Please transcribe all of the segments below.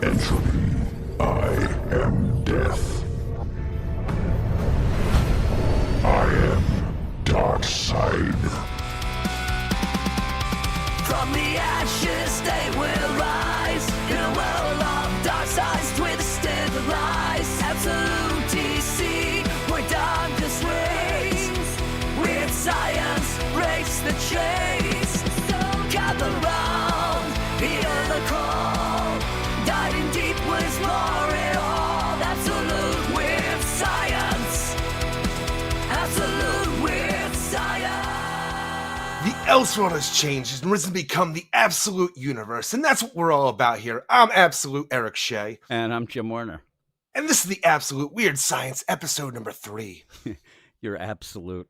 Entropy. I am death. I am dark side. From the ashes they will rise in a world of dark sides twisted lies. Absolute DC, where darkness reigns. With science, race the chase. Gather round, hear the call. Diving deep with more it all. Absolute with science. Absolute with science. The Elseworld has changed and risen to become the absolute universe, and that's what we're all about here. I'm Absolute Eric Shea. And I'm Jim Warner. And this is the Absolute Weird Science, episode number 3. You're absolute.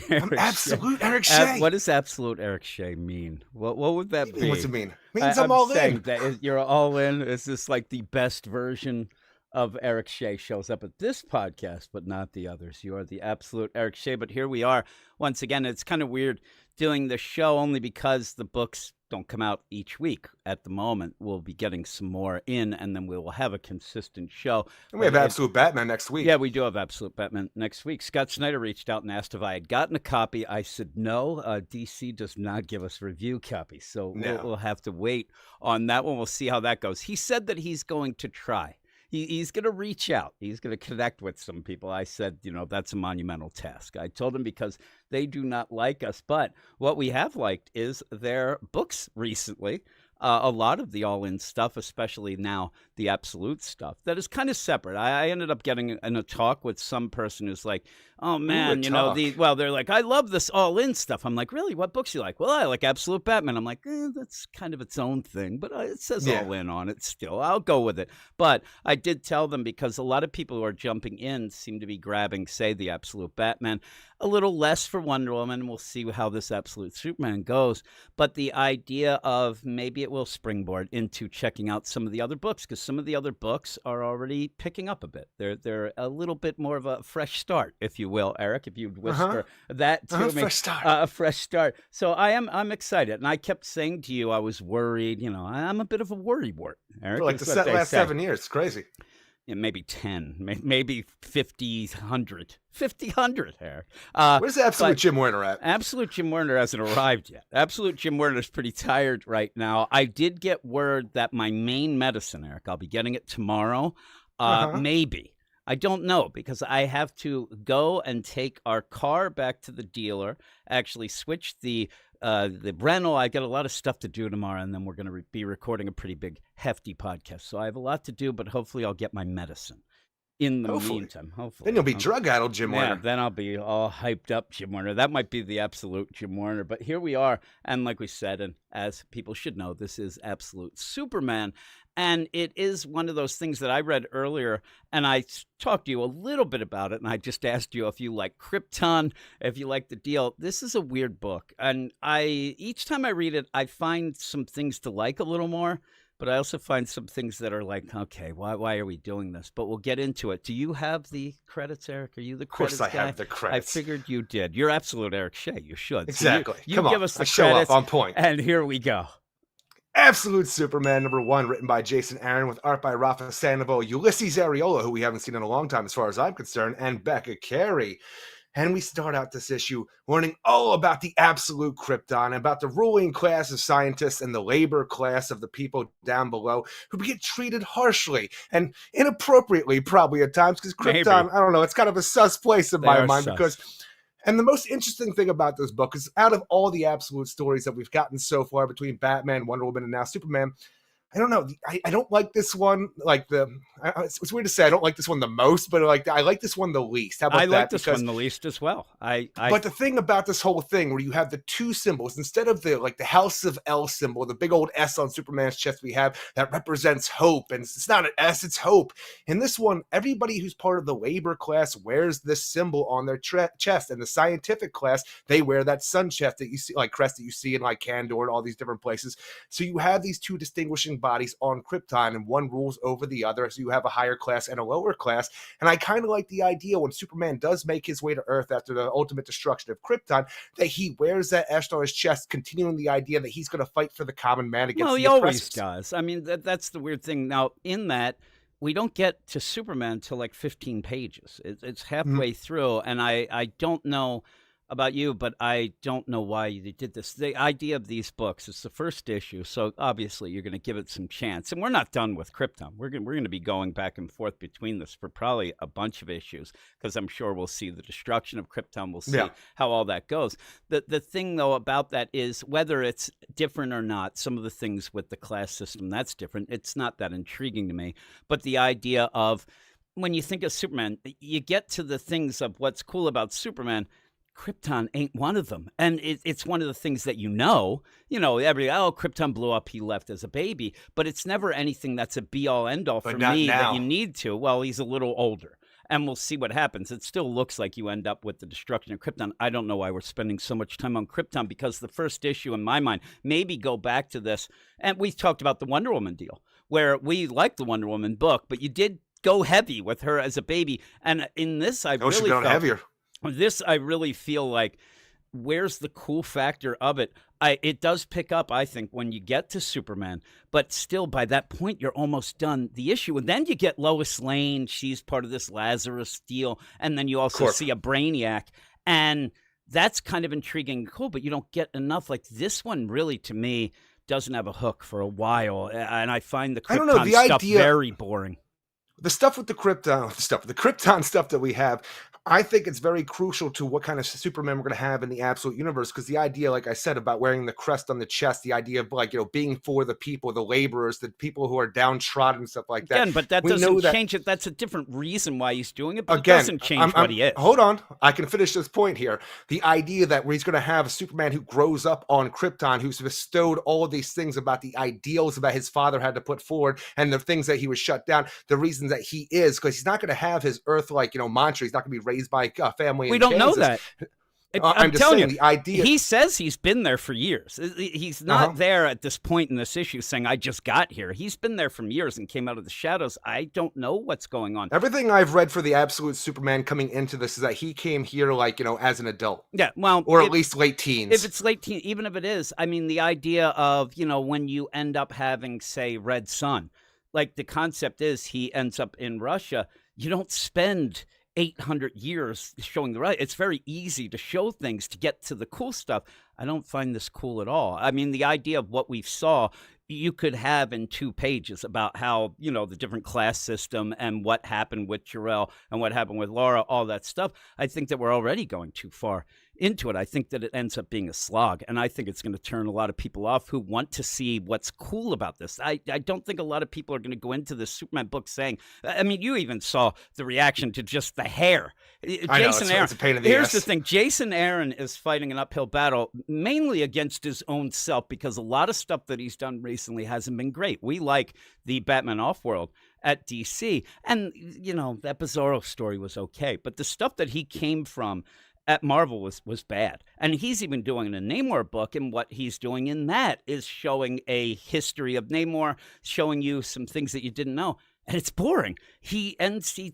I'm Absolute Eric Shea. What does absolute Eric Shea mean? What would that be? What's it mean? It means I'm all in. That you're all in. Is this like the best version of Eric Shea shows up at this podcast, but not the others? You are the absolute Eric Shea. But here we are. Once again, it's kind of weird doing the show only because the books don't come out each week at the moment. We'll be getting some more in, and then we will have a consistent show. And we have Absolute Batman next week. Yeah, we do have Absolute Batman next week. Scott Snyder reached out and asked if I had gotten a copy. I said no. DC does not give us review copies, so we'll have to wait on that one. We'll see how that goes. He said that he's going to try. He's going to reach out. He's going to connect with some people. I said, that's a monumental task. I told him because they do not like us. But what we have liked is their books recently. A lot of the all-in stuff, especially now the absolute stuff, that is kind of separate. I ended up getting in a talk with some person who's like, oh, man, they're like, I love this all-in stuff. I'm like, really? What books you like? Well, I like Absolute Batman. I'm like, that's kind of its own thing, but it says all-in on it still. I'll go with it. But I did tell them because a lot of people who are jumping in seem to be grabbing, say, the Absolute Batman, a little less for Wonder Woman. We'll see how this Absolute Superman goes. But the idea of maybe it will springboard into checking out some of the other books, because some of the other books are already picking up a bit. They're a little bit more of a fresh start, if you will, Eric, if you'd whisper that to me. Fresh start. A fresh start. So I'm excited. And I kept saying to you, I was worried. I'm a bit of a worrywart, Eric. For like the last 7 years. It's crazy. Yeah, maybe 10, maybe 50, 100, Eric. Where's Absolute Jim Warner at? Absolute Jim Warner hasn't arrived yet. Absolute Jim Warner is pretty tired right now. I did get word that my main medicine, Eric, I'll be getting it tomorrow. Maybe. I don't know, because I have to go and take our car back to the dealer, actually switch the rental. I got a lot of stuff to do tomorrow, and then we're going to be recording a pretty big, hefty podcast. So I have a lot to do, but hopefully I'll get my medicine in the meantime. Hopefully. Then you'll be drug-addled, Jim Warner. Yeah, then I'll be all hyped up, Jim Warner. That might be the absolute Jim Warner. But here we are, and like we said, and as people should know, this is Absolute Superman. And it is one of those things that I read earlier, and I talked to you a little bit about it, and I just asked you if you like Krypton, if you like the deal. This is a weird book, and each time I read it, I find some things to like a little more, but I also find some things that are like, okay, why are we doing this? But we'll get into it. Do you have the credits, Eric? Are you the credits guy? Of course I have the credits. I figured you did. You're Absolute Eric Shea. You should. Exactly. So you Come give on. us the I show credits, up on point. and here we go. Absolute Superman number 1, written by Jason Aaron, with art by Rafa, Sandoval, Ulysses Areola, who we haven't seen in a long time as far as I'm concerned, and Becca Carey. And we start out this issue learning all about the absolute Krypton, about the ruling class of scientists and the labor class of the people down below who get treated harshly and inappropriately, probably at times, because Krypton, I don't know, it's kind of a sus place in my mind because... And the most interesting thing about this book is, out of all the absolute stories that we've gotten so far between Batman, Wonder Woman, and now Superman, I don't know. I don't like this one. It's weird to say I don't like this one the most, but I like this one the least. How about that? I like this one the least as well. But the thing about this whole thing, where you have the two symbols instead of the House of L symbol, the big old S on Superman's chest we have that represents hope, and it's not an S, it's hope. In this one, everybody who's part of the labor class wears this symbol on their chest, and the scientific class, they wear that sun chest that you see, crest that you see in Candor and all these different places. So you have these two distinguishing clashing bodies on Krypton, and one rules over the other, so you have a higher class and a lower class. And I kind of like the idea when Superman does make his way to Earth after the ultimate destruction of Krypton, that he wears that etched on his chest, continuing the idea that he's going to fight for the common man against the he always oppressors. does. I mean, that's the weird thing. Now, in that, we don't get to Superman until like 15 pages. It's halfway through, and I don't know about you, but I don't know why they did this. The idea of these books, it's the first issue, so obviously you're going to give it some chance. And we're not done with Krypton. We're going to be going back and forth between this for probably a bunch of issues, because I'm sure we'll see the destruction of Krypton. We'll see how all that goes. The thing, though, about that is whether it's different or not, some of the things with the class system, that's different. It's not that intriguing to me. But the idea of, when you think of Superman, you get to the things of what's cool about Superman. Krypton ain't one of them. And it's one of the things that Krypton blew up, he left as a baby. But it's never anything that's a be-all, end-all for me that you need to. Well, he's a little older. And we'll see what happens. It still looks like you end up with the destruction of Krypton. I don't know why we're spending so much time on Krypton, because the first issue, in my mind, maybe go back to this. And we talked about the Wonder Woman deal, where we liked the Wonder Woman book, but you did go heavy with her as a baby. And in this, I really felt heavier. This, I really feel like, where's the cool factor of it? It does pick up, I think, when you get to Superman, but still, by that point, you're almost done the issue. And then you get Lois Lane. She's part of this Lazarus deal. And then you also see a Brainiac. And that's kind of intriguing and cool, but you don't get enough. Like, this one really, to me, doesn't have a hook for a while. And I find the Krypton stuff very boring. The stuff with the Krypton stuff that we have, I think it's very crucial to what kind of Superman we're going to have in the Absolute Universe, because the idea, like I said, about wearing the crest on the chest, the idea of being for the people, the laborers, the people who are downtrodden and stuff like that. Again, but that doesn't change it. That's a different reason why he's doing it, but it doesn't change what he is. Hold on. I can finish this point here. The idea that he's going to have a Superman who grows up on Krypton, who's bestowed all of these things about the ideals that his father had to put forward and the things that he was shut down, the reasons that he is, because he's not going to have his Earth mantra. He's not going to be raised by a family. We don't know that. I'm just telling you, the idea. He says he's been there for years. He's not there at this point in this issue saying, I just got here. He's been there for years and came out of the shadows. I don't know what's going on. Everything I've read for the Absolute Superman coming into this is that he came here as an adult. Yeah, well. Or at least late teens. If it's late teens, even if it is, I mean, the idea of, when you end up having, say, Red Sun, like the concept is he ends up in Russia, you don't spend 800 years showing the right. It's very easy to show things to get to the cool stuff. I don't find this cool at all. I mean, the idea of what we saw, you could have in 2 pages about how, the different class system and what happened with Jor-El and what happened with Laura, all that stuff. I think that we're already going too far into it. I think that it ends up being a slog, and I think it's going to turn a lot of people off who want to see what's cool about this. I don't think a lot of people are going to go into this Superman book saying, I mean, you even saw the reaction to just the hair. Jason Aaron, it's a pain in the here's ass. The thing. Jason Aaron is fighting an uphill battle mainly against his own self, because a lot of stuff that he's done recently hasn't been great. We like the Batman Offworld at DC, and, that Bizarro story was okay, but the stuff that he came from at Marvel was bad. And he's even doing a Namor book, and what he's doing in that is showing a history of Namor, showing you some things that you didn't know. And it's boring. He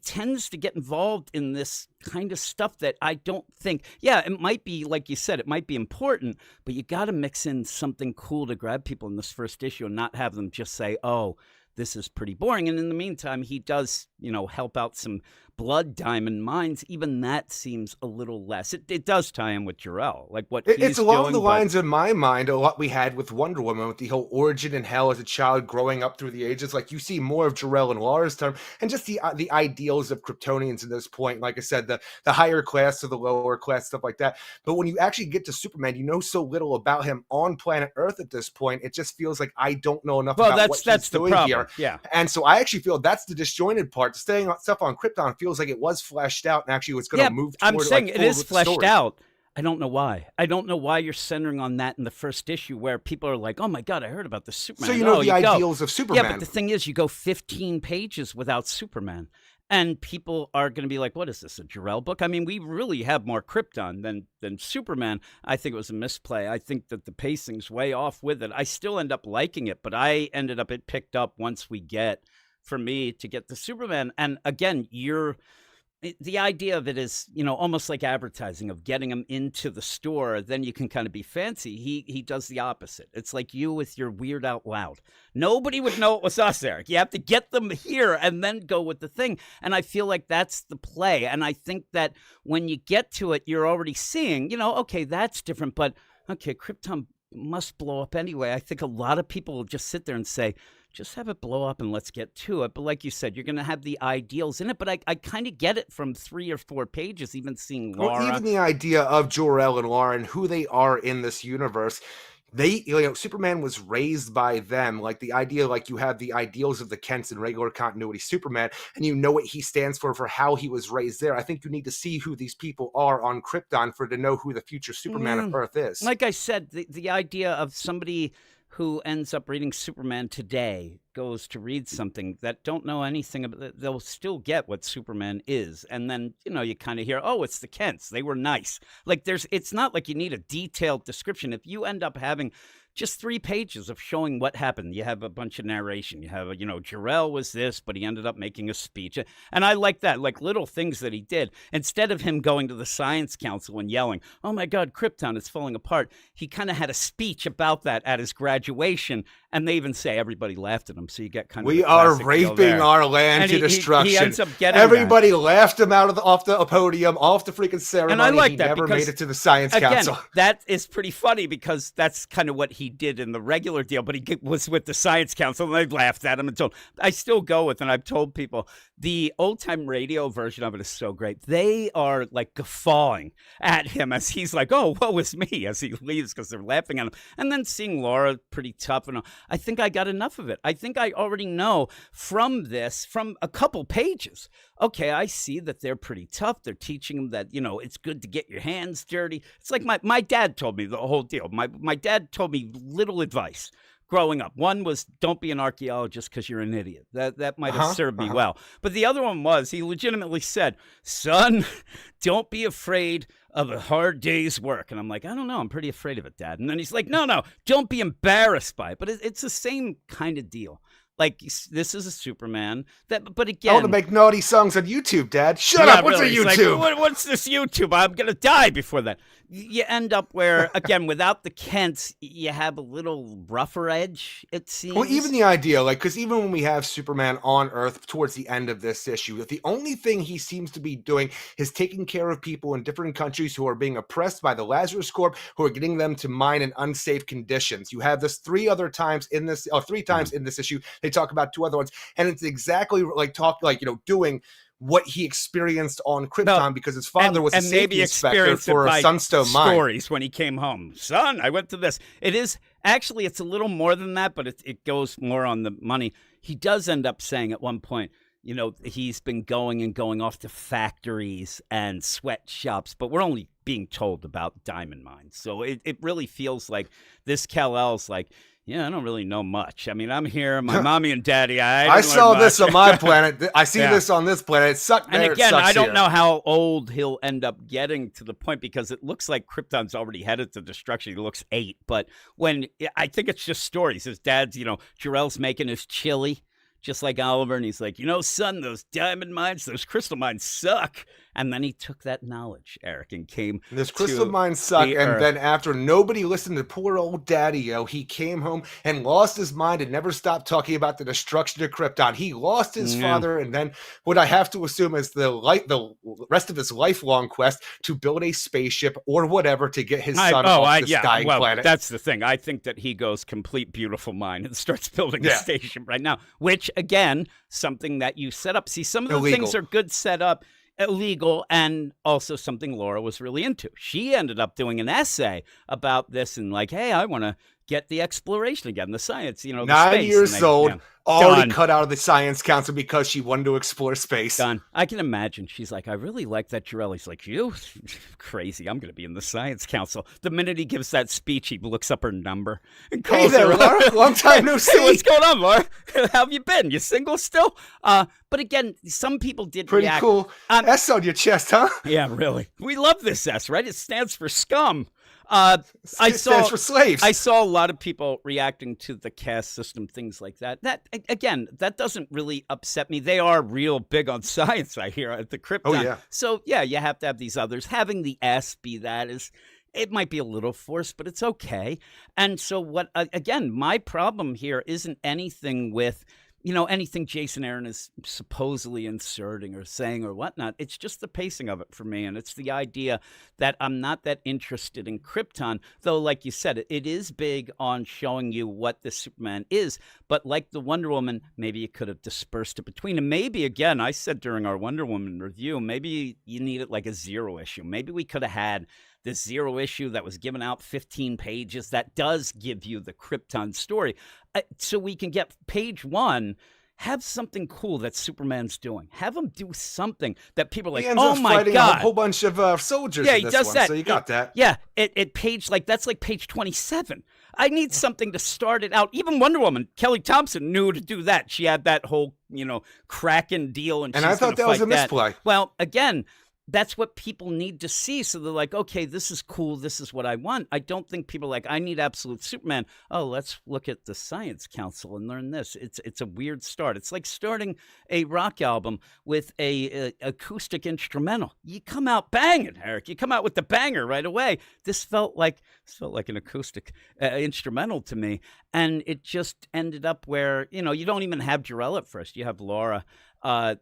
tends to get involved in this kind of stuff that I don't think, it might be, like you said, it might be important, but you got to mix in something cool to grab people in this first issue and not have them just say, oh, this is pretty boring. And in the meantime, he does, help out some Blood Diamond Mines. Even that seems a little less. It does tie in with Jor-El, like what he's it's along doing, the lines in my mind of what we had with Wonder Woman, with the whole origin in hell as a child growing up through the ages. Like, you see more of Jor-El in Laura's term, and just the ideals of Kryptonians at this point. Like I said, the higher class to the lower class, stuff like that. But when you actually get to Superman, you know so little about him on planet Earth at this point. It just feels like I don't know enough about what he's doing here. Yeah. And so I actually feel that's the disjointed part. Staying on stuff on Krypton feels like it was fleshed out and actually was going to move toward. I'm saying it is fleshed out. I don't know why. I don't know why you're centering on that in the first issue, where people are like, oh my God, I heard about the Superman. So the ideals of Superman. Yeah, but the thing is, you go 15 pages without Superman. And people are going to be like, what is this, a Jor-El book? I mean, we really have more Krypton than Superman. I think it was a misplay. I think that the pacing's way off with it. I still end up liking it, but it picked up once we get, for me, to get the Superman. And again, the idea of it is, almost like advertising, of getting them into the store. Then you can kind of be fancy. He does the opposite. It's like you with your Weird Out Loud. Nobody would know it was us, Eric. You have to get them here and then go with the thing. And I feel like that's the play. And I think that when you get to it, you're already seeing, okay, that's different. But okay, Krypton must blow up anyway. I think a lot of people will just sit there and say, just have it blow up and let's get to it. But like you said, you're going to have the ideals in it. But I kind of get it from 3 or 4 pages, even seeing Laura. Well, even the idea of Jor-El and Laura and who they are in this universe. Superman was raised by them. Like the idea, like you have the ideals of the Kents in regular continuity Superman, and you know what he stands for how he was raised there. I think you need to see who these people are on Krypton to know who the future Superman of Earth is. Like I said, the idea of somebody who ends up reading Superman today goes to read something that don't know anything about it, they'll still get what Superman is. And then, you kind of hear, oh, it's the Kents. They were nice. Like it's not like you need a detailed description. If you end up having just 3 pages of showing what happened, you have a bunch of narration. You have, Jor-El was this, but he ended up making a speech. And I like that, like little things that he did. Instead of him going to the Science Council and yelling, oh my God, Krypton is falling apart, he kind of had a speech about that at his graduation. And they even say everybody laughed at him. So you get kind of we are raping our land to destruction. He ends up getting everybody laughed him off the podium, off the freaking ceremony. And I like that never because, made it to the Science Council. That is pretty funny because that's kind of what he did in the regular deal. But he was with the Science Council and they laughed at him and told. I still go with, and I've told people, the old time radio version of it is so great. They are like guffawing at him as he's like, "Oh, woe is me," as he leaves because they're laughing at him. And then seeing Laura pretty tough, and I think I got enough of it. I think I already know from a couple pages. Okay, I see that they're pretty tough. They're teaching them that, it's good to get your hands dirty. It's like my dad told me the whole deal. My dad told me little advice growing up. One was, don't be an archaeologist because you're an idiot. That might have served me well. But the other one was, he legitimately said, son, don't be afraid of a hard day's work. And I'm like, I don't know. I'm pretty afraid of it, Dad. And then he's like, no, don't be embarrassed by it. But it's the same kind of deal. Like, this is a Superman. But again, I want to make naughty songs on YouTube, Dad. Shut up. What's really. a YouTube? Like, what's this YouTube? I'm going to die before that. You end up where, again, without the Kents, you have a little rougher edge, it seems. Well, even the idea, because even when we have Superman on Earth towards the end of this issue, the only thing he seems to be doing is taking care of people in different countries who are being oppressed by the Lazarus Corp, who are getting them to mine in unsafe conditions. You have this 3 times in this issue. They talk about 2 other ones, and it's exactly doing what he experienced on Krypton because his father was a safety inspector for a Sunstone mine. Stories when he came home. Son, I went to this. It is actually, it's a little more than that, but it goes more on the money. He does end up saying at one point, he's been going off to factories and sweatshops, but we're only being told about diamond mines. So it really feels like this Kal-El's like, yeah, I don't really know much. I mean, I'm here, my mommy and daddy. I saw this on my planet. I see this on this planet. It sucked there. And again, I don't here. know how old he'll end up getting to the point because it looks like Krypton's already headed to destruction. He looks 8, but I think it's just stories. His dad's, Jor-El's making his chili, just like Oliver, and he's like, son, those diamond mines, those crystal mines suck. And then he took that knowledge, Eric, and came This crystal mines suck, and then after nobody listened to poor old Daddy-O, he came home and lost his mind and never stopped talking about the destruction of Krypton. He lost his father, and then what I have to assume is the rest of his lifelong quest to build a spaceship or whatever to get his son off this dying planet. That's the thing. I think that he goes complete beautiful mind and starts building a station right now, which, again, something that you set up. See, some of the things are good set up. Illegal, and also something Laura was really into. She ended up doing an essay about this and like, hey, I want to get the exploration again, the science, the 9 space, years old, already done. cut out of the science council because she wanted to explore space. Done. I can imagine. She's like, I really like that Jor-El's like, you? Crazy. I'm going to be in the science council. The minute he gives that speech, he looks up her number and calls Hey there, her. Laura. Long time no see. Hey, what's going on, Laura? How have you been? You single still? But again, some people did Pretty react. cool. S on your chest, huh? Yeah, really. We love this S, right? It stands for scum. It stands for slaves. I saw a lot of people reacting to the caste system, things like that. That again, that doesn't really upset me. They are real big on science, I hear, at the Krypton. Oh, yeah. So yeah, you have to have these others. Having the S be that it might be a little forced, but it's okay. And so what? Again, my problem here isn't anything with anything Jason Aaron is supposedly inserting or saying or whatnot. It's just the pacing of it for me. And it's the idea that I'm not that interested in Krypton, though, like you said, it is big on showing you what the Superman is. But like the Wonder Woman, maybe you could have dispersed it between. And maybe, again, I said during our Wonder Woman review, maybe you need it like a 0 issue. Maybe we could have had this 0 issue that was given out 15 pages that does give you the Krypton story. So we can get page 1, have something cool that Superman's doing. Have him do something that people are like, oh my God. A whole bunch of soldiers Yeah, in he this does one, that. so you got that. Yeah, that's like page 27. I need something to start it out. Even Wonder Woman, Kelly Thompson knew to do that. She had that whole, Kraken deal. And I thought that was a misplay. Well, again, that's what people need to see. So they're like, okay, this is cool. This is what I want. I don't think people are like, I need absolute Superman. Oh, let's look at the Science Council and learn this. It's a weird start. It's like starting a rock album with a acoustic instrumental. You come out banging, Eric. You come out with the banger right away. This felt like an acoustic instrumental to me. And it just ended up where, you don't even have Jor-El at first. You have Laura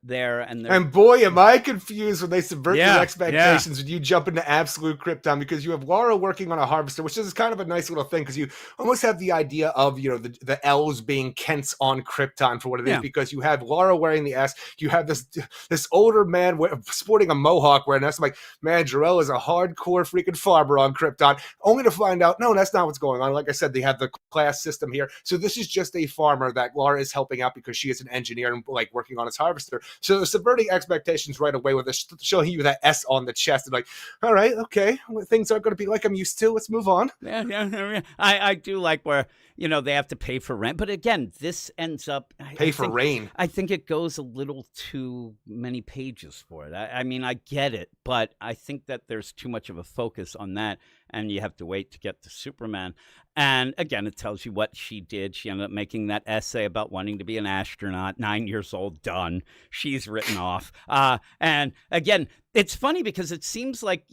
there. And boy, am I confused when they subvert your expectations when you jump into absolute Krypton, because you have Laura working on a harvester, which is kind of a nice little thing, because you almost have the idea of, the L's being Kents on Krypton for what it is, because you have Laura wearing the S, you have this older man sporting a mohawk wearing S. I'm like, man, Jor-El is a hardcore freaking farmer on Krypton, only to find out, no, that's not what's going on. Like I said, they have the class system here. So this is just a farmer that Laura is helping out because she is an engineer and like working on his harvester. So they're subverting expectations right away with showing you that S on the chest and like, all right, okay, well, things aren't going to be like I'm used to. Let's move on. Yeah. I do like where, they have to pay for rent. But again, this ends up pay for rain. I think it goes a little too many pages for it. I mean, I get it, but I think that there's too much of a focus on that. And you have to wait to get to Superman. And again, it tells you what she did. She ended up making that essay about wanting to be an astronaut, 9 years old, done. She's written off. And again, it's funny because it seems like,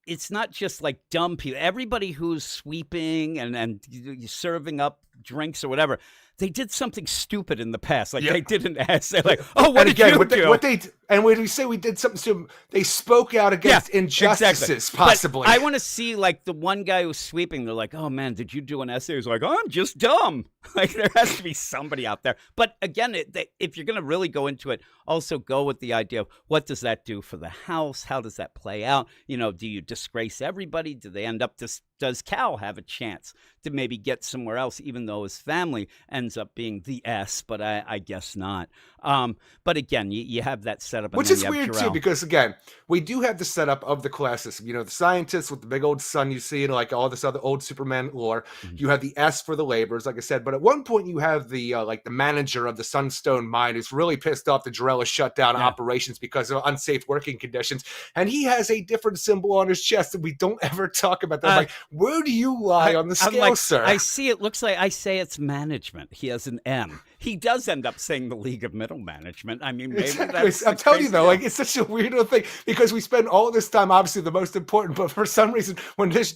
it's not just like dumb people. Everybody who's sweeping and serving up drinks or whatever, they did something stupid in the past. Like they did an essay, like, oh, what did you do? And when we say we did something stupid, they spoke out against injustices, possibly. But I want to see, like, the one guy who's sweeping, they're like, oh, man, did you do an essay? He's like, oh, I'm just dumb. Like, there has to be somebody out there. But again, if you're going to really go into it, also go with the idea of what does that do for the house? How does that play out? Do you disgrace everybody? Do they end up does Cal have a chance to maybe get somewhere else, even though his family ends up being the S, but I guess not. But again, you have that setup. Which is weird too, because again, we do have the setup of the class system. The scientists with the big old sun you see, and like all this other old Superman lore. Mm-hmm. You have the S for the laborers, like I said. But at one point, you have the like the manager of the Sunstone mine who's really pissed off that Jor-El has shut down operations because of unsafe working conditions, and he has a different symbol on his chest that we don't ever talk about. That like, where do you lie on the scale, sir? I see. It looks like I say it's management. He has an M. He does end up saying the League of Middle Management. I mean, maybe that's I'm telling you though, like it's such a weird little thing because we spend all this time, obviously the most important, but for some reason, when this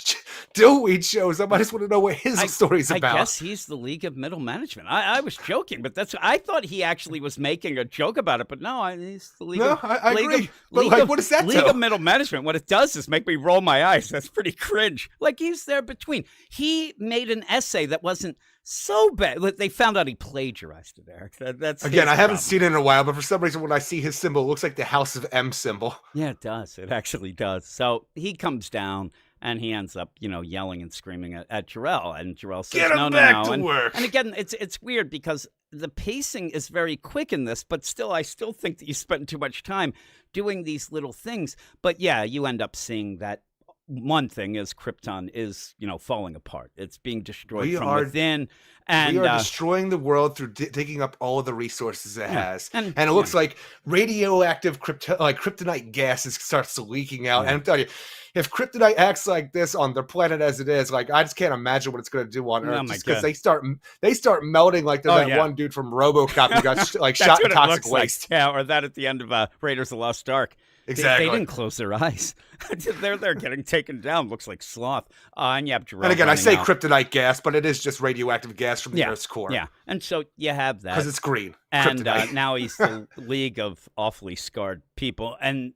dillweed shows up, I just want to know what his story's about. I guess he's the League of Middle Management. I was joking, but I thought he actually was making a joke about it, but no, he's the League. No, I agree. But like, what does that League of Middle Management? What it does is make me roll my eyes. That's pretty cringe. Like he's there between. He made an essay that wasn't so bad. They found out he plagiarized it, Eric. That's again, I haven't seen it in a while, but for some reason, when I see his symbol, it looks like the House of M symbol. Yeah, it does. It actually does. So he comes down. And he ends up, yelling and screaming at Jor-El, and Jor-El says, Get him no, back no. to work. And again, it's weird because the pacing is very quick in this, but I still think that you spend too much time doing these little things. But yeah, you end up seeing that one thing is Krypton is, falling apart. It's being destroyed from within. And we are destroying the world through taking up all the resources it has. And it looks yeah. like radioactive kryptonite gases starts leaking out. Yeah. And I'm telling you, if kryptonite acts like this on their planet as it is, like I just can't imagine what it's going to do on Earth. Just because they start melting like there's that one dude from RoboCop who got shot in toxic waste. Like. Yeah, or that at the end of Raiders of the Lost Ark. Exactly. They didn't close their eyes. They're getting taken down. Looks like sloth. And you have Jor-El. And again, I say kryptonite gas, but it is just radioactive gas from the Earth's core. Yeah, and so you have that because it's green. And now he's the League of Awfully Scarred People, and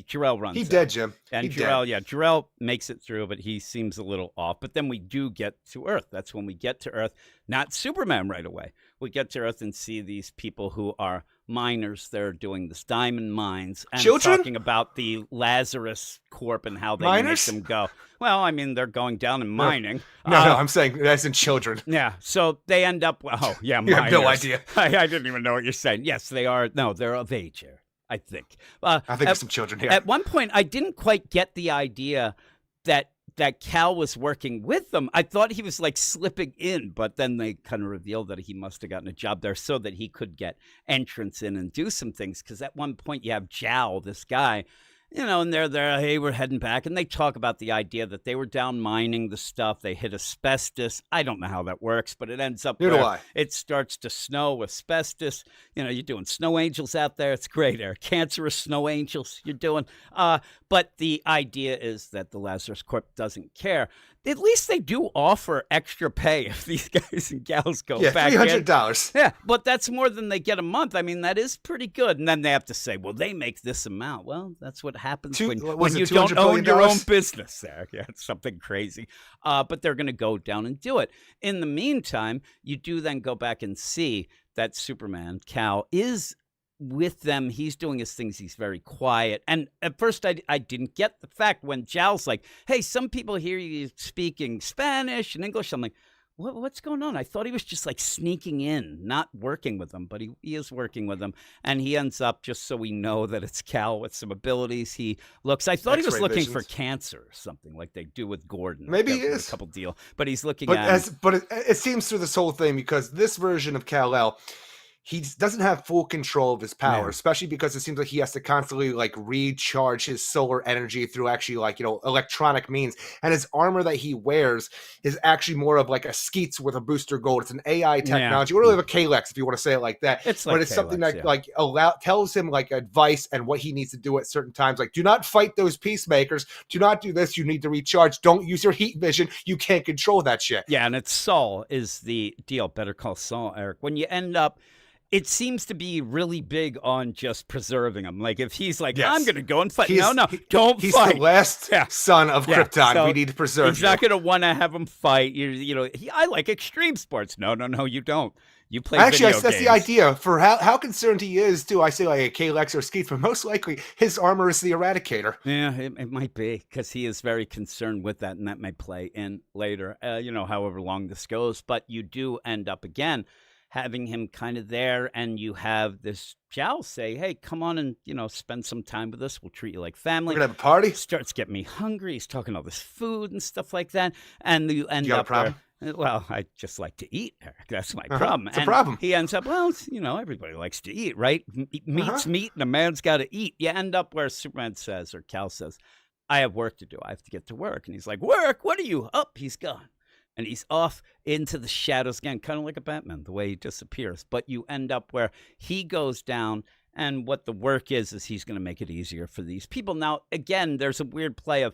Jor-El runs. He dead, Jim. And Jor-El makes it through, but he seems a little off. But then we do get to Earth. That's when we get to Earth. Not Superman right away. We get to Earth and see these people who are miners. They're doing this diamond mines and talking about the Lazarus Corp and how they make them go. Well, I mean, they're going down and mining. No, I'm saying that's in children. Yeah, so they end up. Oh, yeah, miners. You have no idea. I didn't even know what you're saying. Yes, they are. No, they're of age here, I think. I think there's some children here. At one point, I didn't quite get the idea that Cal was working with them. I thought he was like slipping in, but then they kind of revealed that he must have gotten a job there so that he could get entrance in and do some things. Because at one point you have Jow, this guy, and they're there, hey, we're heading back. And they talk about the idea that they were down mining the stuff. They hit asbestos. I don't know how that works, but it ends up where it starts to snow asbestos. You're doing snow angels out there. It's great air. Cancerous snow angels you're doing. But the idea is that the Lazarus Corp doesn't care. At least they do offer extra pay if these guys and gals go back in. $300. Yeah, but that's more than they get a month. I mean, that is pretty good. And then they have to say, well, they make this amount. Well, that's what happens when you don't own your own business there. Yeah, it's something crazy. But they're going to go down and do it. In the meantime, you do then go back and see that Superman, Cal, is with them. He's doing his things. He's very quiet. And at first I didn't get the fact when Jow's like, hey, some people hear you speaking Spanish and English. I'm like, what's going on? I thought he was just like sneaking in, not working with them, but he is working with them. And he ends up, just so we know that it's Cal with some abilities, I thought he was looking for cancer or something like they do with Gordon. Maybe he is. A couple deal, but he's looking But it seems through this whole thing, because this version of Kal-El, he doesn't have full control of his power, especially because it seems like he has to constantly recharge his solar energy through actually electronic means. And his armor that he wears is actually more of like a Skeets with a booster gold. It's an AI technology, or really a Kalex if you want to say it like that. But it's Kalex, something that tells him advice and what he needs to do at certain times. Like, do not fight those peacemakers. Do not do this. You need to recharge. Don't use your heat vision. You can't control that shit. Yeah, and it's Saul is the deal. Better call Saul, Eric. When you end up, it seems to be really big on just preserving him. Like, if he's like, I'm going to go and fight. Don't fight. He's the last son of Krypton. So we need to preserve him. He's not going to want to have him fight. I like extreme sports. No, you don't. You play video games. That's the idea for how concerned he is, too. I say a Kalex or Skeets, but most likely his armor is the Eradicator. Yeah, it might be, because he is very concerned with that, and that may play in later, however long this goes. But you do end up, again, having him kind of there, and you have this Jow say, hey, come on and, spend some time with us. We'll treat you like family. We're going to have a party. Starts getting me hungry. He's talking all this food and stuff like that. And you end got up a problem? Well, I just like to eat, Eric. That's my problem. It's a problem. He ends up, everybody likes to eat, right? Meat's meat, and a man's got to eat. You end up where Superman says, or Cal says, I have work to do. I have to get to work. And he's like, work? What are you? Up? He's gone. And he's off into the shadows again, kind of like a Batman, the way he disappears. But you end up where he goes down, and what the work is he's going to make it easier for these people. Now, again, there's a weird play of,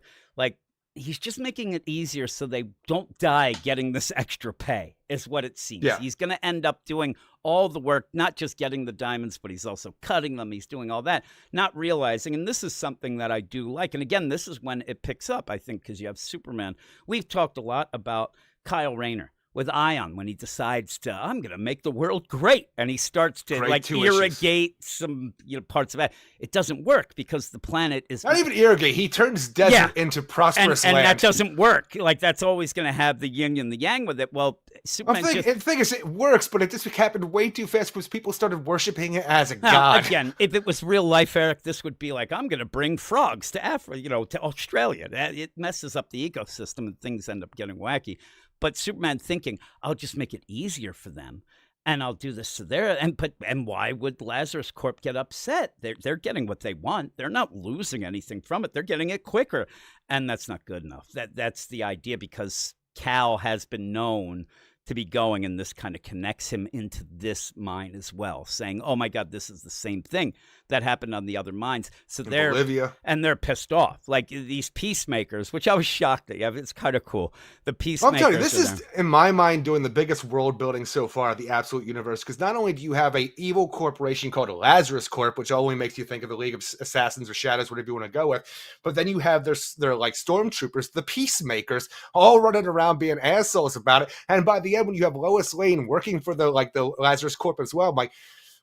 he's just making it easier so they don't die getting this extra pay, is what it seems. Yeah. He's going to end up doing all the work, not just getting the diamonds, but he's also cutting them. He's doing all that, not realizing, and this is something that I do like. And again, this is when it picks up, I think, because you have Superman. We've talked a lot about Kyle Rayner with Ion when he decides to, I'm going to make the world great. And he starts to Great irrigate some parts of it. It doesn't work because the planet is not even irrigate. He turns desert into prosperous and land. that doesn't work. Like that's always going to have the yin and the yang with it. Well, Superman the thing is, it works, but it just happened way too fast because people started worshiping it as a now, god. Again, if it was real life, Eric, this would be like, I'm going to bring frogs to Africa, to Australia. It messes up the ecosystem and things end up getting wacky. But Superman thinking, I'll just make it easier for them, and I'll do this to their and why would Lazarus Corp get upset? They're getting what they want. They're not losing anything from it. They're getting it quicker, and that's not good enough. That's the idea because Cal has been known to be going, and this kind of connects him into this mine as well, saying, oh my God, this is the same thing that happened on the other mines. So they're Bolivia. And they're pissed off. Like these peacemakers, which I was shocked at. Yeah, it's kind of cool. The peacemakers. I'm telling you, this is, in my mind, doing the biggest world building so far, the Absolute Universe, because not only do you have a evil corporation called Lazarus Corp, which only makes you think of the League of Assassins or Shadows, whatever you want to go with, but then you have their like stormtroopers, the peacemakers, all running around being assholes about it. And by the end, when you have Lois Lane working for the Lazarus Corp as well, I'm like,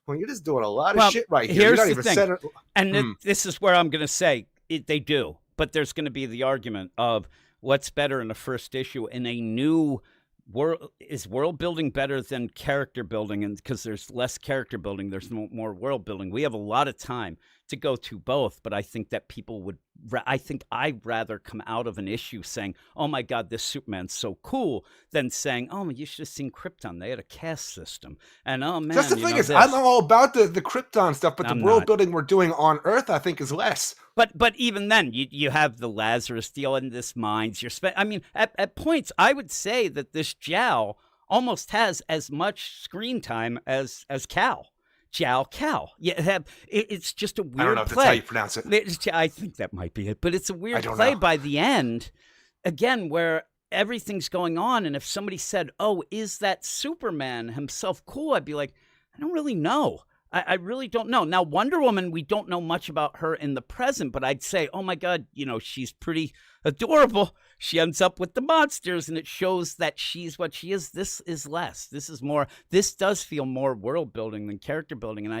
well, you're just doing a lot of shit right here. Here's the thing. This is where I'm going to say they do, but there's going to be the argument of what's better in the first issue in a new world. Is world building better than character building? And because there's less character building, there's more world building. We have a lot of time to go to both, but I think that people would. I think I'd rather come out of an issue saying, "Oh my God, this Superman's so cool," than saying, "Oh, you should have seen Krypton. They had a caste system." And oh man, that's the thing is, I'm all about the Krypton stuff, but the world building we're doing on Earth, I think, is less. But even then, you have the Lazarus deal in this mines. I mean, at points, I would say that this Jow almost has as much screen time as Cal. Cal. Yeah, it's just a weird play. I don't know if that's how you pronounce it. I think that might be it, but it's a weird play by the end, again, where everything's going on. And if somebody said, "Oh, is that Superman himself cool?" I'd be like, I don't really know. I really don't know. Now, Wonder Woman, we don't know much about her in the present, but I'd say, oh my God, she's pretty adorable. She ends up with the monsters, and it shows that she's what she is. This is less. This is more. This does feel more world building than character building, and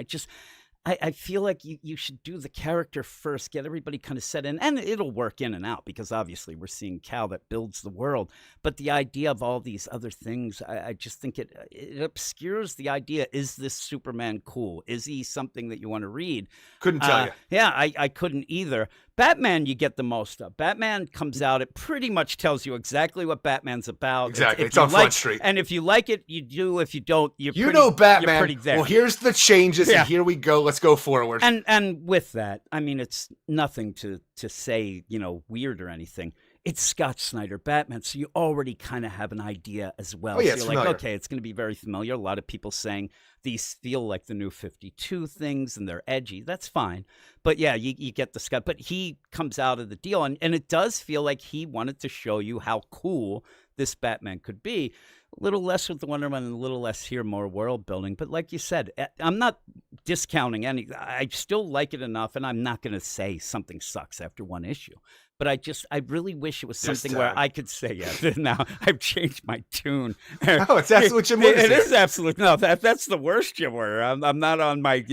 I feel like you should do the character first, get everybody kind of set in, and it'll work in and out because obviously we're seeing Cal that builds the world. But the idea of all these other things, I just think it obscures the idea. Is this Superman cool? Is he something that you want to read? Couldn't tell you. Yeah, I couldn't either. Batman, you get the most of. Batman comes out, it pretty much tells you exactly what Batman's about. Exactly, it's on Front Street. And if you like it, you do. If you don't, Batman. You're pretty there. Well, here's the changes, and here we go. Let's go forward. And with that, I mean, it's nothing to say, weird or anything. It's Scott Snyder Batman, so you already kind of have an idea as well. Oh, yeah, so it's you're familiar. Okay, it's going to be very familiar. A lot of people saying these feel like the new 52 things and they're edgy. That's fine. But yeah, you get the Scott. But he comes out of the deal, and it does feel like he wanted to show you how cool this Batman could be. A little less with the Wonder Woman and a little less here, more world building. But like you said, I'm not discounting any. I still like it enough, and I'm not going to say something sucks after one issue. But I really wish it was something where I could say, yeah, now I've changed my tune. Oh, it's absolute Jim Warner. It is absolute. No, that's the worst Jim Warner. I'm not on my,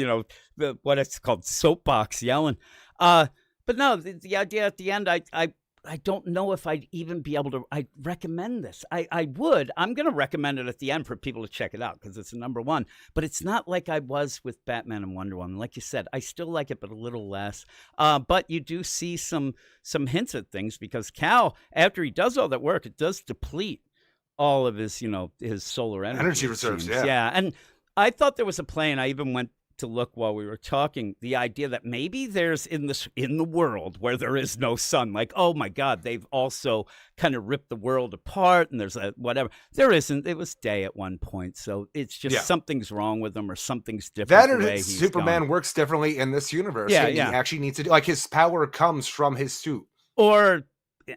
what it's called, soapbox yelling. But no, the idea at the end, I don't know if I'd even be able to. I'd recommend this. I would. I'm going to recommend it at the end for people to check it out because it's a number one. But it's not like I was with Batman and Wonder Woman. Like you said, I still like it, but a little less. But you do see some hints at things because Cal, after he does all that work, it does deplete all of his, his solar energy reserves. Yeah. And I thought there was a play, and I even went to look while we were talking, the idea that maybe there's in the world where there is no sun, like, oh my God, they've also kind of ripped the world apart and there's a whatever. There isn't. It was day at one point. So it's just something's wrong with them or something's different. That or Superman works differently in this universe. Yeah, He actually needs to do, like, his power comes from his suit. Or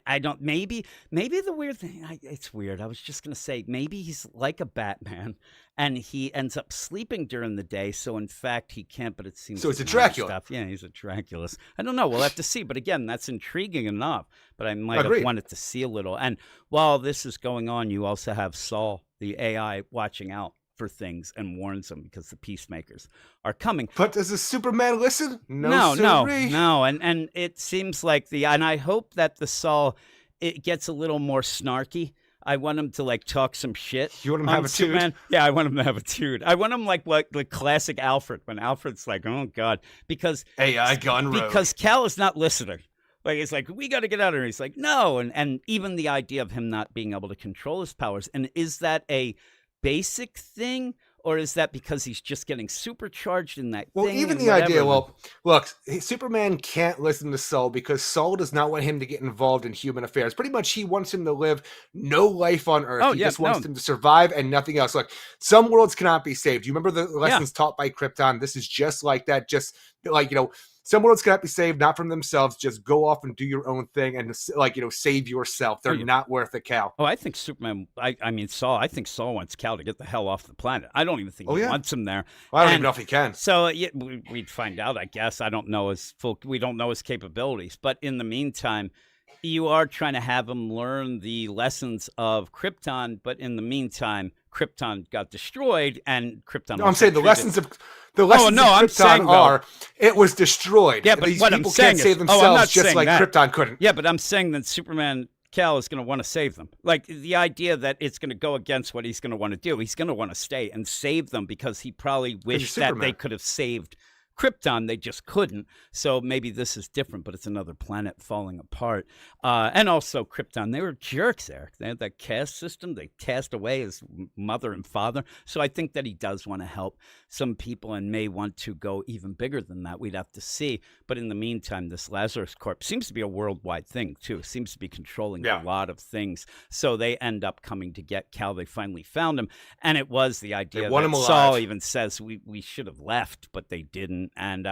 I don't. Maybe the weird thing. It's weird. I was just gonna say maybe he's like a Batman, and he ends up sleeping during the day. So in fact, he can't. But it seems so. It's a like Dracula. stuff. Yeah, he's a Draculus. I don't know. We'll have to see. But again, that's intriguing enough. But I might Agreed. have wanted to see a little. And while this is going on, you also have Saul, the AI, watching out for things and warns them because the peacemakers are coming. But does the Superman listen? No. Sirree. And it seems like and I hope that the Saul, it gets a little more snarky. I want him to like talk some shit. You want him to have a Superman. toot? Yeah, I want him to have a toot. I want him like the classic Alfred, when Alfred's like, oh God, because AI gone rogue. Because Cal is not listening. Like, it's like, we got to get out of here. He's like, no. And even the idea of him not being able to control his powers. And is that a basic thing, or is that because he's just getting supercharged in that well, thing? Even the idea, well, look, Superman can't listen to Saul because Saul does not want him to get involved in human affairs. Pretty much he wants him to live no life on Earth. He just wants him to survive and nothing else. Like, some worlds cannot be saved. You remember the lessons taught by Krypton? This is just like that. Just like, some worlds cannot be saved, not from themselves. Just go off and do your own thing and, save yourself. They're not worth it, Cal. Oh, I think Superman, I mean, Saul, I think Saul wants Cal to get the hell off the planet. I don't even think he wants him there. Well, I don't even know if he can. So we'd find out, I guess. I don't know we don't know his capabilities. But in the meantime, you are trying to have him learn the lessons of Krypton. But in the meantime, Krypton got destroyed, and Krypton. No, I'm saying the lessons of Krypton it was destroyed. Yeah, but these what people I'm saying can't save is, themselves just like Krypton couldn't. Yeah, but I'm saying that Superman Cal is going to want to save them. Like, the idea that it's going to go against what he's going to want to do. He's going to want to stay and save them because he probably wished that they could have saved Krypton. They just couldn't. So maybe this is different, but it's another planet falling apart. And also Krypton, they were jerks, Eric. They had that caste system. They cast away his mother and father. So I think that he does want to help some people and may want to go even bigger than that. We'd have to see. But in the meantime, this Lazarus Corp seems to be a worldwide thing, too. Seems to be controlling a lot of things. So they end up coming to get Cal. They finally found him. And it was the idea that Saul even says, we should have left, but they didn't. And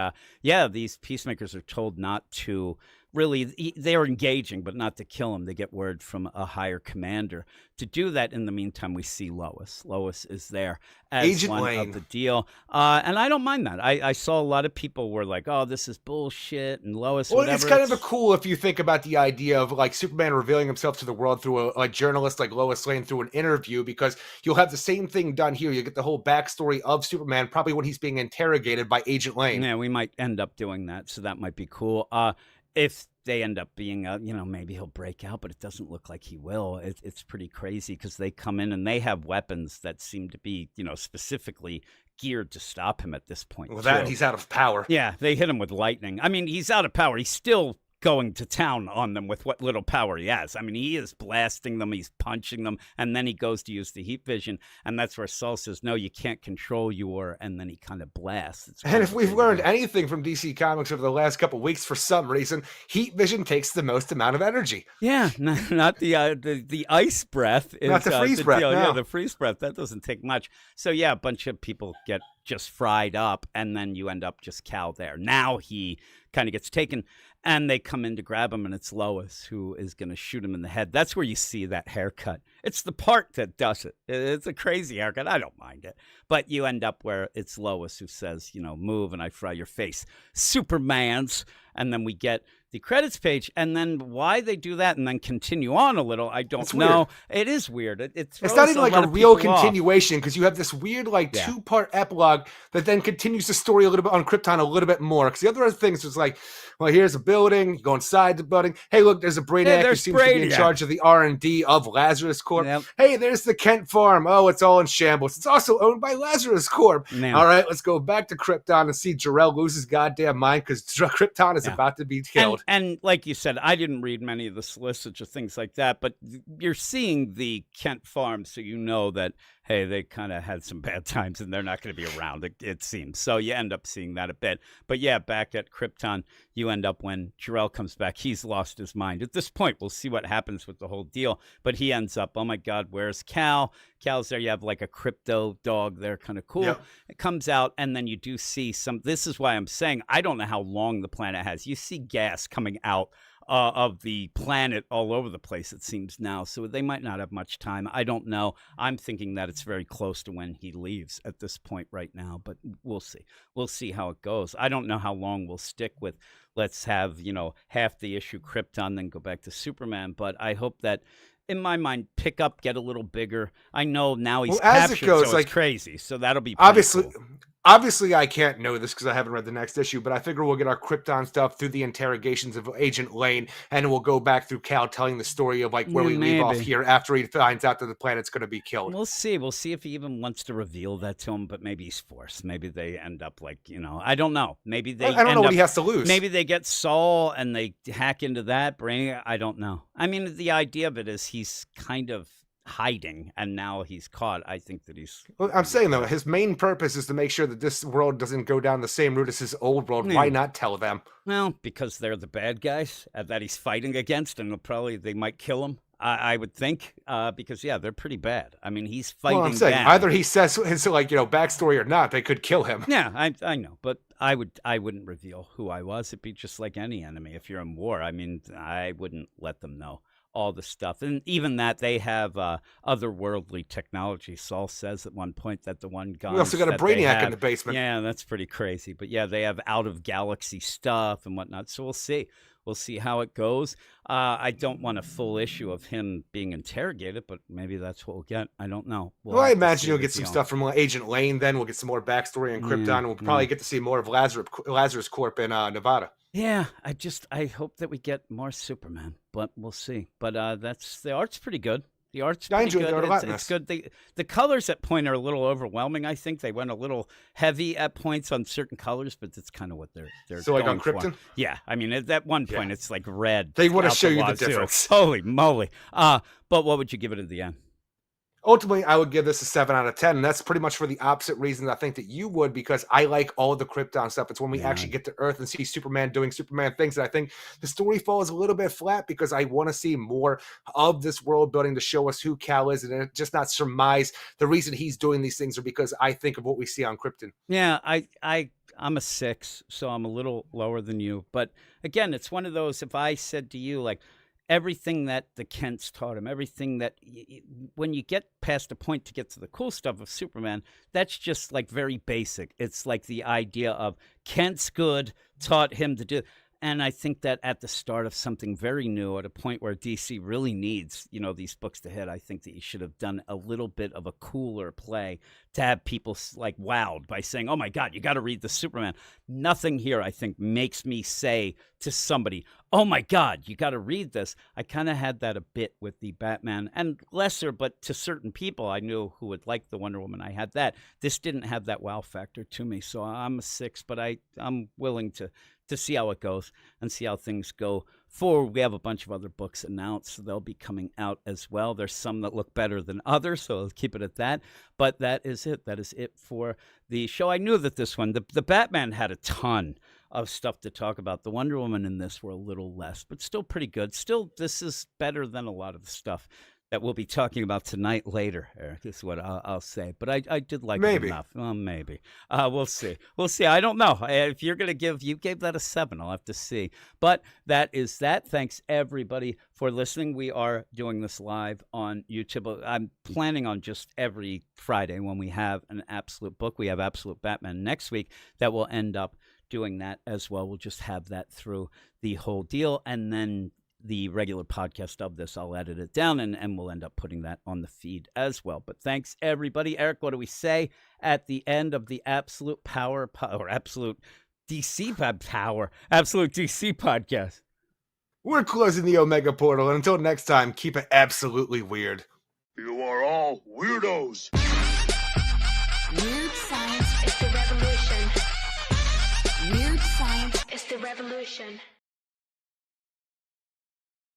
these peacemakers are told not to really, they're engaging, but not to kill him. They get word from a higher commander to do that. In the meantime, we see Lois. Lois is there as Agent one Lane of the deal. And I don't mind that. I saw a lot of people were like, oh, this is bullshit, and Lois, well, whatever. It's kind of a cool if you think about the idea of like Superman revealing himself to the world through a journalist like Lois Lane through an interview, because you'll have the same thing done here. You get the whole backstory of Superman, probably when he's being interrogated by Agent Lane. Yeah, we might end up doing that, so that might be cool. If they end up being, maybe he'll break out, but it doesn't look like he will. It's pretty crazy because they come in and they have weapons that seem to be, specifically geared to stop him at this point. Well, he's out of power. Yeah, they hit him with lightning. I mean, he's out of power. He's still going to town on them with what little power he has. I mean, he is blasting them, he's punching them, and then he goes to use the heat vision, and that's where Saul says, no, you can't control and then he kind of blasts. And if we've learned anything from DC Comics over the last couple of weeks, for some reason, heat vision takes the most amount of energy. Yeah, not the ice breath. Not the freeze breath, no. Yeah, the freeze breath, that doesn't take much. So yeah, a bunch of people get just fried up, and then you end up just Cal there. Now he kind of gets taken, and they come in to grab him, and it's Lois who is going to shoot him in the head. That's where you see that haircut. It's the part that does it. It's a crazy haircut. I don't mind it. But you end up where it's Lois who says, move and I fry your face. Superman's. And then we get the credits page, and then why they do that and then continue on a little, I don't know. It is weird. It's not even like a real continuation, because you have this weird two-part epilogue that then continues the story a little bit on Krypton a little bit more. Because the other things was like, well, here's a building, you go inside the building. Hey, look, there's a Brainiac who seems to be in charge of the R&D of Lazarus Corp. Yep. Hey, there's the Kent farm. Oh, it's all in shambles. It's also owned by Lazarus Corp. All right, let's go back to Krypton and see Jor-El lose his goddamn mind because Krypton is about to be killed. And like you said, I didn't read many of the solicits or things like that, but you're seeing the Kent farm, so you know that, hey, they kind of had some bad times and they're not going to be around, it seems. So you end up seeing that a bit. But yeah, back at Krypton, you end up when Jor-El comes back, he's lost his mind. At this point, we'll see what happens with the whole deal. But he ends up, oh my God, where's Cal? Cal's there. You have like a crypto dog there, kind of cool. Yep. It comes out, and then you do see this is why I'm saying I don't know how long the planet has. You see gas coming out of the planet all over the place, it seems now. So they might not have much time. I don't know. I'm thinking that it's very close to when he leaves at this point right now, but we'll see. We'll see how it goes. I don't know how long we'll stick with, let's have, half the issue Krypton, then go back to Superman. But I hope that, in my mind, pick up, get a little bigger. I know now he's captured, so it's crazy. So that'll be obviously cool. Obviously, I can't know this because I haven't read the next issue, but I figure we'll get our Krypton stuff through the interrogations of Agent Lane, and we'll go back through Cal telling the story of where we leave off here after he finds out that the planet's going to be killed. We'll see. We'll see if he even wants to reveal that to him, but maybe he's forced. Maybe they end up I don't know. Maybe they. I don't know what he has to lose. Maybe they get Saul and they hack into that brain. I don't know. I mean, the idea of it is he's kind of hiding and now he's caught. I think that he's I'm saying though, his main purpose is to make sure that this world doesn't go down the same route as his old world. Why not tell them? Well, because they're the bad guys that he's fighting against, and they might kill him, I would think, because they're pretty bad. I mean, he's fighting. Well, I'm saying either he says his backstory or not, they could kill him. Yeah, I know, but I wouldn't reveal who I was. It'd be just like any enemy. If you're in war, I mean, I wouldn't let them know all the stuff. And even that, they have otherworldly technology. Saul says at one point that the one gun. We also got a Brainiac in the basement. Yeah, that's pretty crazy. But they have out-of-galaxy stuff and whatnot. So we'll see. We'll see how it goes. I don't want a full issue of him being interrogated, but maybe that's what we'll get. I don't know. Well, I imagine you'll get some stuff from Agent Lane. Then we'll get some more backstory on Krypton. And we'll probably get to see more of Lazarus Corp in Nevada. Yeah, I hope that we get more Superman, but we'll see. But the art's pretty good. The art's pretty good. I enjoyed the art a lot. It's good. The colors at point are a little overwhelming. I think they went a little heavy at points on certain colors, but that's kind of what they're so going on Krypton. For. Yeah, I mean at one point it's like red. They want to show you the difference. Holy moly! But what would you give it at the end? Ultimately, I would give this a 7 out of 10, and that's pretty much for the opposite reasons I think that you would, because I like all of the Krypton stuff. It's when we actually get to Earth and see Superman doing Superman things that I think the story falls a little bit flat, because I want to see more of this world building to show us who Cal is, and just not surmise the reason he's doing these things are because I think of what we see on Krypton. Yeah, I'm a 6, so I'm a little lower than you. But again, it's one of those, if I said to you, everything that the Kents taught him, everything that when you get past a point to get to the cool stuff of Superman, that's just very basic. It's like the idea of Kent's good taught him to do. And I think that at the start of something very new, at a point where DC really needs, these books to hit, I think that you should have done a little bit of a cooler play to have people wowed by saying, oh my God, you got to read the Superman. Nothing here, I think, makes me say to somebody, oh my God, you got to read this. I kind of had that a bit with the Batman, and lesser, but to certain people I knew who would like the Wonder Woman, I had that. This didn't have that wow factor to me. So I'm a 6, but I'm willing to see how it goes and see how things go forward. We have a bunch of other books announced, so they'll be coming out as well. There's some that look better than others, so I'll keep it at that. But that is it. That is it for the show. I knew that this one, the Batman had a ton of stuff to talk about. The Wonder Woman in this were a little less, but still pretty good. Still, this is better than a lot of the stuff that we'll be talking about tonight later, Eric, is what I'll say. But I did like it enough. Well, maybe. We'll see. We'll see. I don't know. If you're going to you gave that a 7. I'll have to see. But that is that. Thanks, everybody, for listening. We are doing this live on YouTube. I'm planning on just every Friday when we have an Absolute book. We have Absolute Batman next week that will end up doing that as well. We'll just have that through the whole deal. And then the regular podcast of this, I'll edit it down and we'll end up putting that on the feed as well. But thanks, everybody. Eric, what do we say at the end of the Absolute Power or Absolute DC Power, Absolute DC podcast? We're closing the Omega Portal, and until next time, keep it absolutely weird. You are all weirdos. Weird science is the revolution. Weird science is the revolution.